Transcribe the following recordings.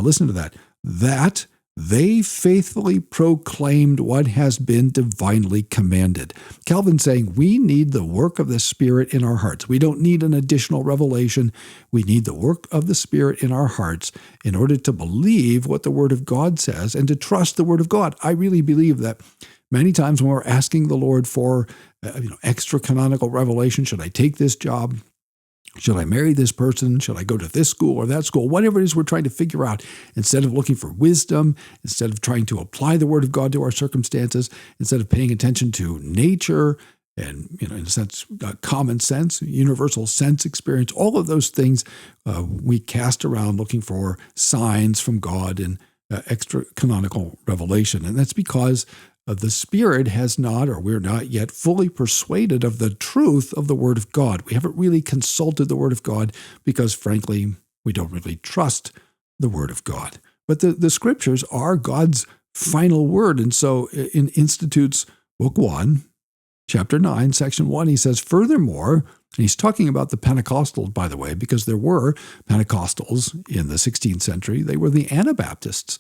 Now listen to that. That they faithfully proclaimed what has been divinely commanded. Calvin's saying we need the work of the Spirit in our hearts. We don't need an additional revelation. We need the work of the Spirit in our hearts in order to believe what the Word of God says and to trust the Word of God. I really believe that many times when we're asking the Lord for extra canonical revelation, should I take this job? Should I marry this person? Should I go to this school or that school? Whatever it is we're trying to figure out, instead of looking for wisdom, instead of trying to apply the Word of God to our circumstances, instead of paying attention to nature and, in a sense, common sense, universal sense experience, all of those things we cast around looking for signs from God and extra canonical revelation. And that's because the Spirit has not, or we're not yet fully persuaded of the truth of the Word of God. We haven't really consulted the Word of God because, frankly, we don't really trust the Word of God. But the Scriptures are God's final word. And so in Institutes, Book 1, Chapter 9, Section 1, he says, furthermore, and he's talking about the Pentecostals, by the way, because there were Pentecostals in the 16th century. They were the Anabaptists.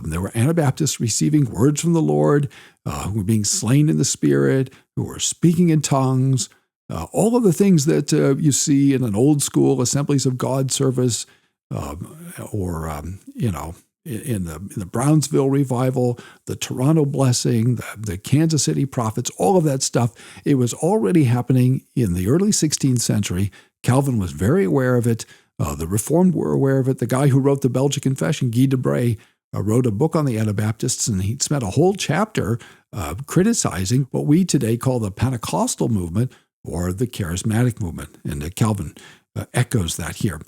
There were Anabaptists receiving words from the Lord, who were being slain in the Spirit, who were speaking in tongues, all of the things that you see in an old school Assemblies of God service, in the Brownsville revival, the Toronto blessing, the Kansas City prophets, all of that stuff. It was already happening in the early 16th century. Calvin was very aware of it. The Reformed were aware of it. The guy who wrote the Belgian Confession, Guy de Bray, wrote a book on the Anabaptists, and he spent a whole chapter criticizing what we today call the Pentecostal movement or the charismatic movement. And Calvin echoes that here.